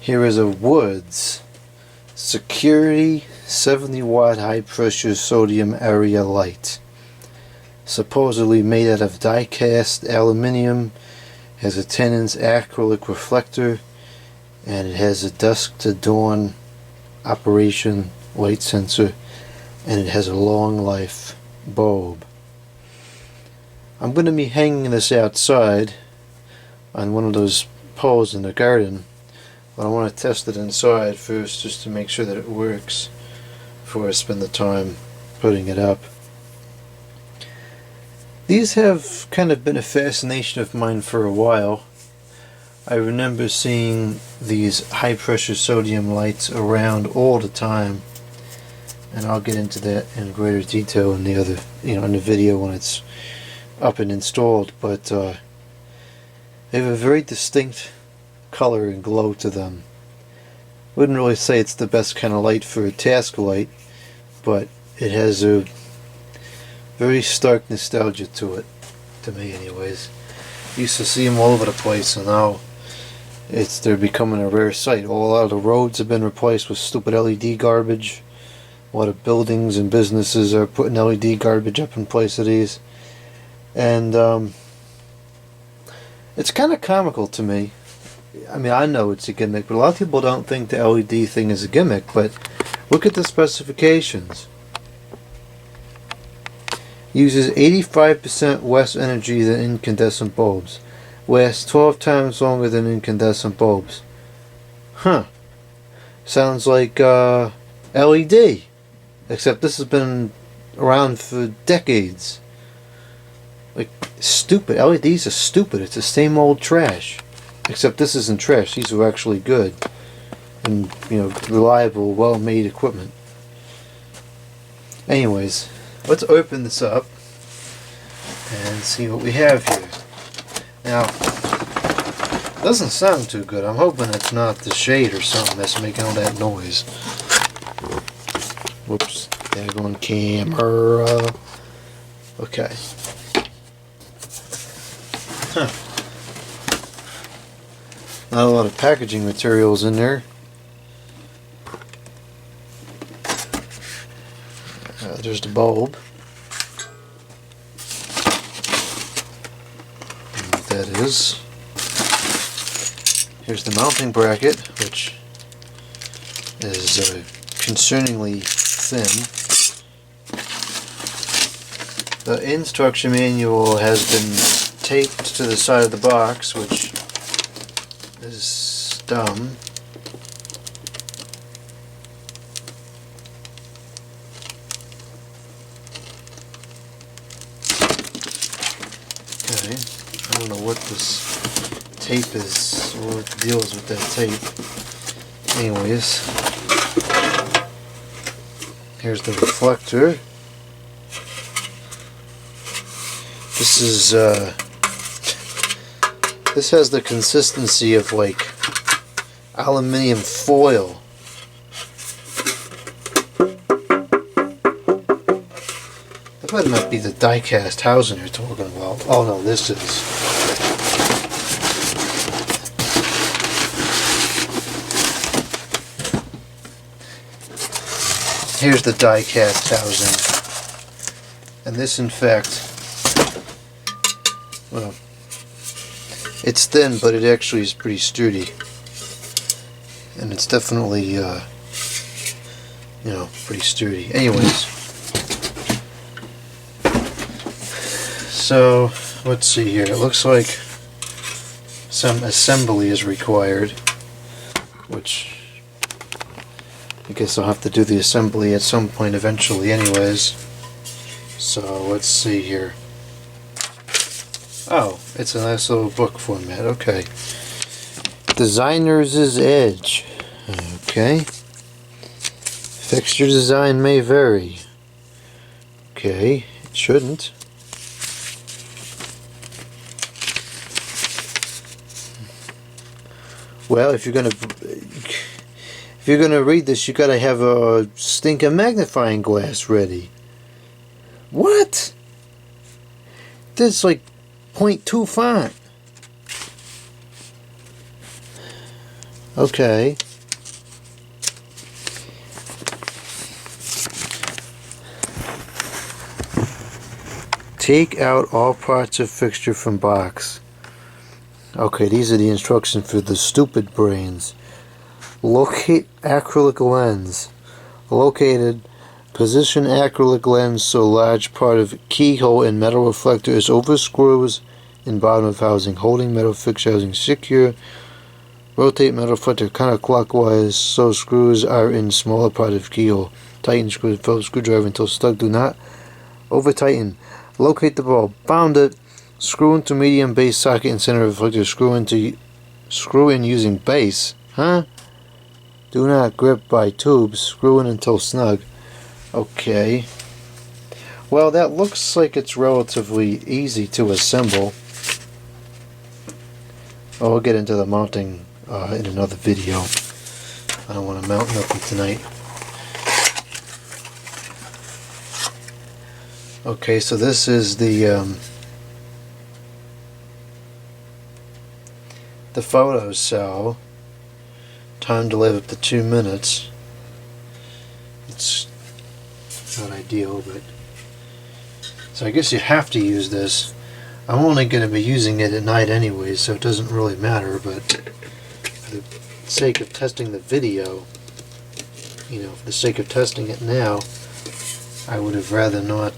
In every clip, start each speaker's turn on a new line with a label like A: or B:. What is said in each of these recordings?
A: Here is a Woods Security 70-watt high-pressure sodium area light. Supposedly made out of die-cast aluminium, has a 10-inch acrylic reflector, and it has a dusk-to-dawn operation light sensor, and it has a long life bulb. I'm going to be hanging this outside on one of those poles in the garden, but I want to test it inside first just to make sure that it works before I spend the time putting it up. These have kind of been a fascination of mine for a while. I remember seeing these high pressure sodium lights around all the time, and I'll get into that in greater detail in the other, in the video when it's up and installed, but they have a very distinct color and glow to them. Wouldn't really say it's the best kind of light for a task light, but it has a very stark nostalgia to it, to me anyways. Used to see them all over the place, and now they're becoming a rare sight. A lot of the roads have been replaced with stupid LED garbage. A lot of buildings and businesses are putting LED garbage up in place of these, and it's kind of comical to me. I mean, I know it's a gimmick, but a lot of people don't think the LED thing is a gimmick, but look at the specifications. Uses 85% less energy than incandescent bulbs. Lasts 12 times longer than incandescent bulbs. Huh. Sounds like LED. Except this has been around for decades. Like, stupid. LEDs are stupid. It's the same old trash. Except this isn't trash. These are actually good and, reliable, well-made equipment. Anyways, let's open this up and see what we have here. Now, it doesn't sound too good. I'm hoping it's not the shade or something that's making all that noise. Whoops, there going camera. Okay. Huh. Not a lot of packaging materials in there. There's the bulb. And what that is. Here's the mounting bracket, which is concerningly thin. The instruction manual has been taped to the side of the box, which is dumb. Okay, I don't know what this tape is, or what the deal is with that tape. Anyways, here's the reflector. This is this has the consistency of like aluminium foil. That might not be the die-cast housing you're talking about. Oh no, this is. Here's the die-cast housing. And this, in fact, well, it's thin, but it actually is pretty sturdy. And it's definitely, pretty sturdy. Anyways. So, let's see here. It looks like some assembly is required, which I guess I'll have to do the assembly at some point eventually anyways. So, let's see here. Oh, it's a nice little book format. Okay. Designer's Edge. Okay. Fixture design may vary. Okay, it shouldn't. Well, if you're gonna read this, you gotta have a stinking magnifying glass ready. What? That's like 0.2 font. Okay. Take out all parts of fixture from box. Okay, these are the instructions for the stupid brains. Locate acrylic lens. Located. Position acrylic lens so large part of keyhole and metal reflector is over screws in bottom of housing, holding metal fixture housing secure. Rotate metal reflector counterclockwise so screws are in smaller part of keyhole. Tighten screw with Phillips screwdriver until stuck. Do not over tighten. Locate the ball. Bound it. Screw into medium base socket and center reflector. Screw in using base. Huh? Do not grip by tubes. Screw in until snug. Okay. Well, that looks like it's relatively easy to assemble. Oh, we'll get into the mounting in another video. I don't want to mount nothing tonight. Okay, so this is the photo cell. Time to live up to 2 minutes. It's not ideal, but so I guess you have to use this. I'm only going to be using it at night anyway, so it doesn't really matter, but for the sake of testing the video, you know, for the sake of testing it now, I would have rather not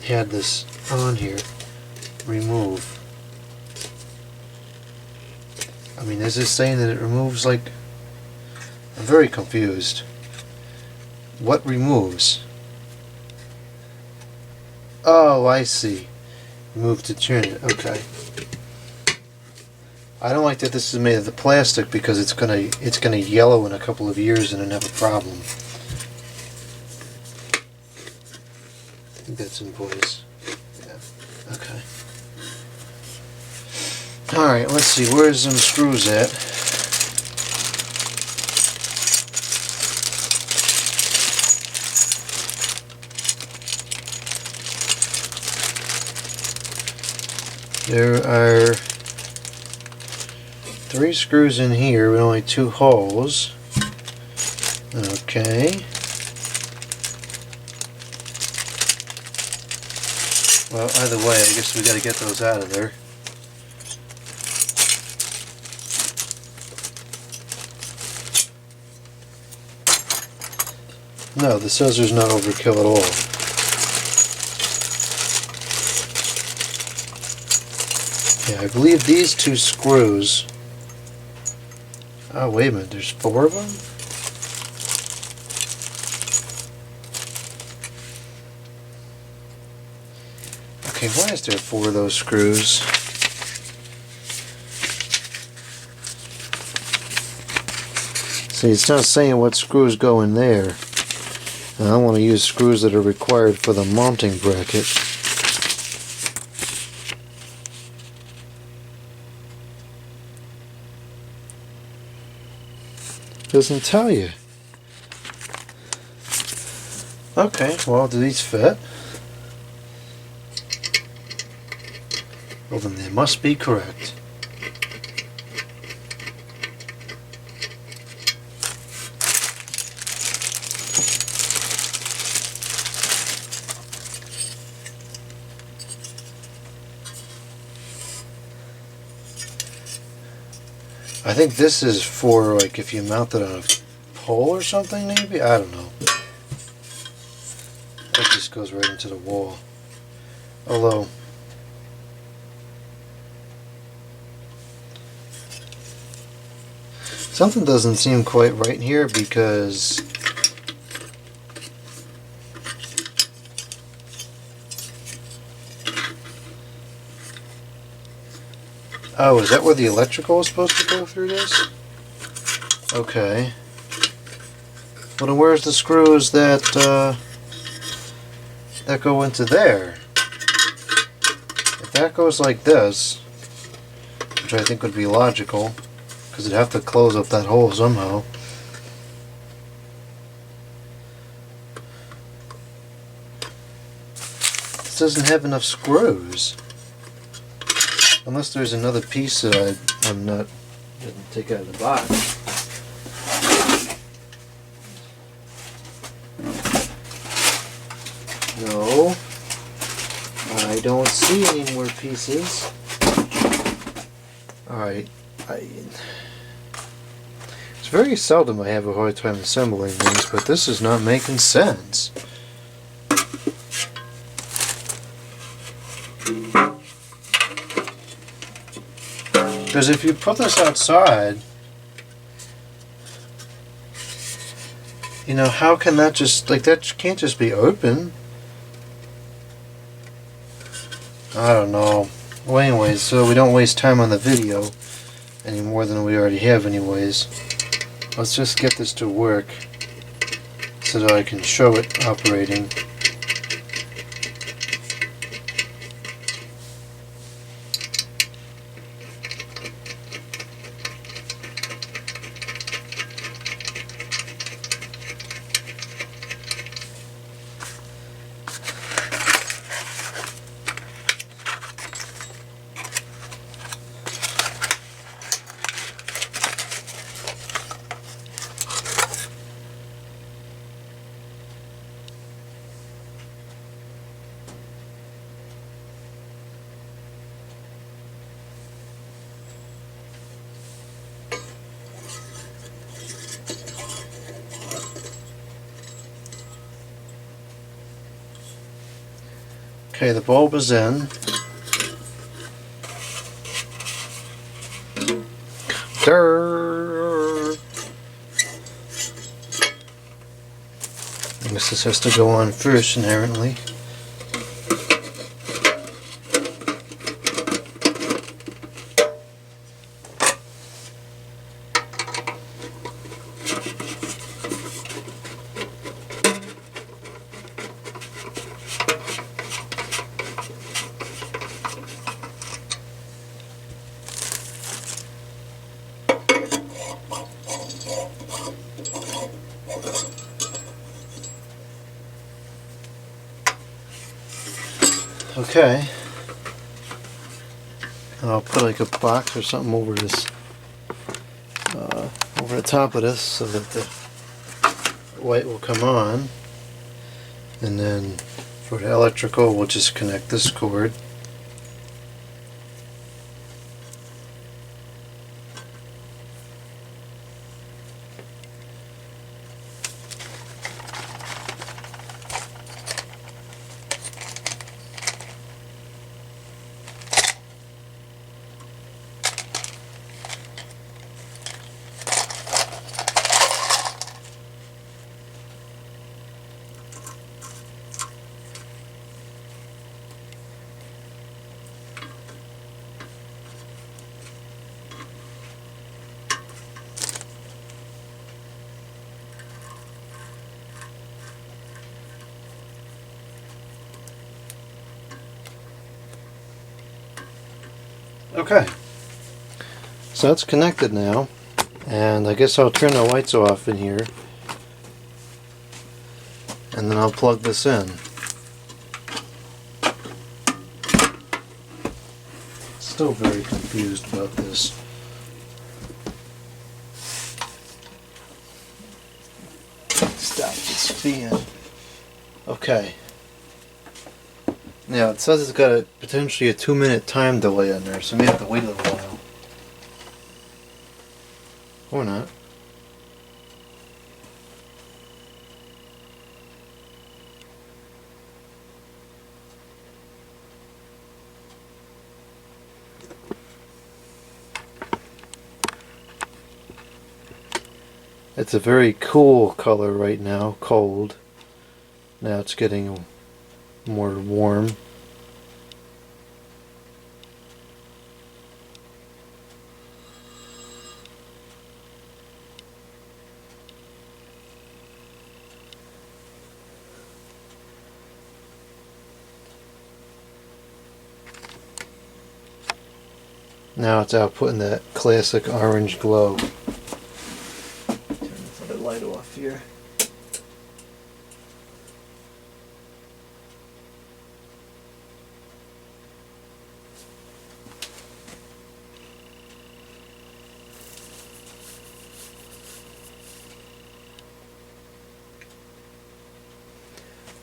A: had this on here. Remove. I mean, is this saying that it removes, like, I'm very confused. What removes? Oh, I see. Move to turn it. Okay. I don't like that this is made of the plastic because it's gonna yellow in a couple of years and then have a problem. I think that's in place. Yeah. Okay. All right. Let's see. Where's them screws at? There are 3 screws in here with only 2 holes. Okay. Well, either way, I guess we got to get those out of there. No, the scissor's not overkill at all. Yeah, I believe these 2 screws... Oh, wait a minute, there's 4 of them? Okay, why is there 4 of those screws? See, it's not saying what screws go in there. And I want to use screws that are required for the mounting bracket. Doesn't tell you. Okay, well, do these fit? Well, then they must be correct. I think this is for, like, if you mount it on a pole or something, maybe? I don't know. That just goes right into the wall. Although, something doesn't seem quite right here because oh, is that where the electrical is supposed to go through this? Okay. Well, then where's the screws that that go into there? If that goes like this, which I think would be logical, because it'd have to close up that hole somehow. This doesn't have enough screws. Unless there's another piece that I'm not Didn't take out of the box. No, I don't see any more pieces. Alright, it's very seldom I have a hard time assembling things, but this is not making sense. Because if you put this outside, you know, how can that just, like, that can't just be open? I don't know. Well, anyways, so we don't waste time on the video any more than we already have anyways. Let's just get this to work so that I can show it operating. Okay, the bulb is in. Durr. I guess this has to go on first inherently. Okay, I'll put like a box or something over this, over the top of this, so that the light will come on. And then for the electrical, we'll just connect this cord. Okay, so it's connected now, and I guess I'll turn the lights off in here, and then I'll plug this in. Still very confused about this. Stop this fan. Okay. Now it says it's got potentially a 2-minute time delay on there, so we have to wait a little while. Or not. It's a very cool color right now, cold. Now it's getting more warm. Now it's outputting that classic orange glow. Turn the light off here.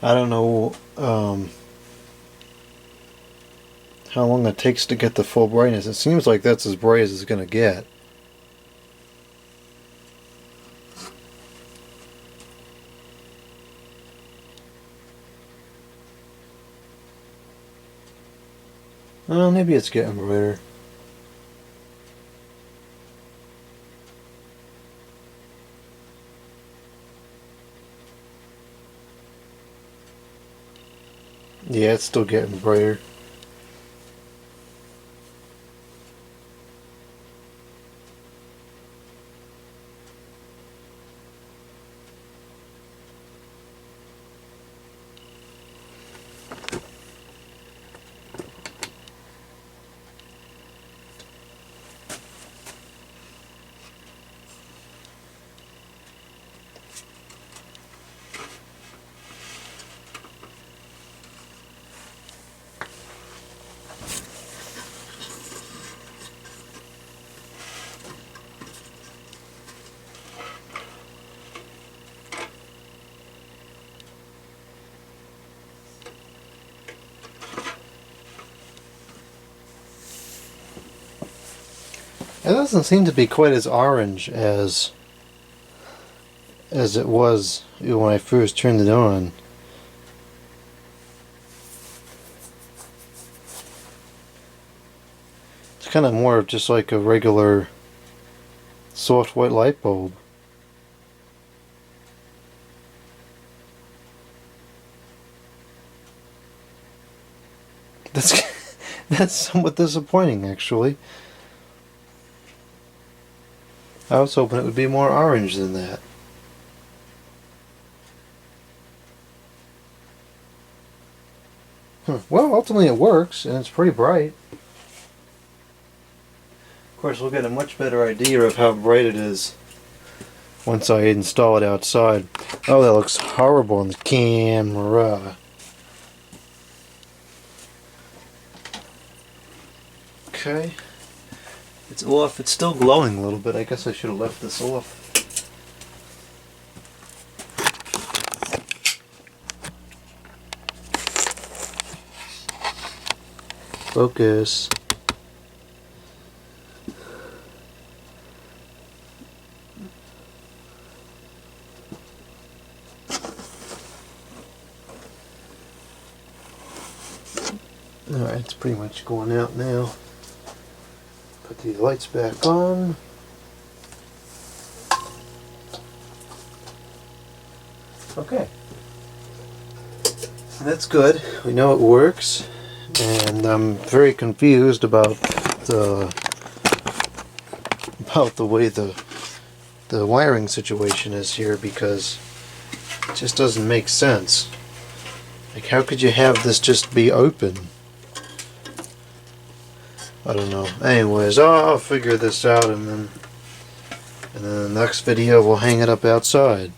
A: I don't know how long it takes to get the full brightness. It seems like that's as bright as it's going to get. Well, maybe it's getting brighter. Yeah, it's still getting brighter. It doesn't seem to be quite as orange as it was when I first turned it on. It's kind of more of just like a regular soft white light bulb. That's somewhat disappointing, actually. I was hoping it would be more orange than that. Well, ultimately it works, and it's pretty bright. Of course, we'll get a much better idea of how bright it is once I install it outside. Oh, that looks horrible on the camera. Okay. It's off. It's still glowing a little bit. I guess I should have left this off. Focus. Alright, it's pretty much going out now. Put the lights back on. Okay. That's good. We know it works. And I'm very confused about the way the wiring situation is here, because it just doesn't make sense. Like, how could you have this just be open? I don't know. Anyways, I'll figure this out, and then in the next video we'll hang it up outside.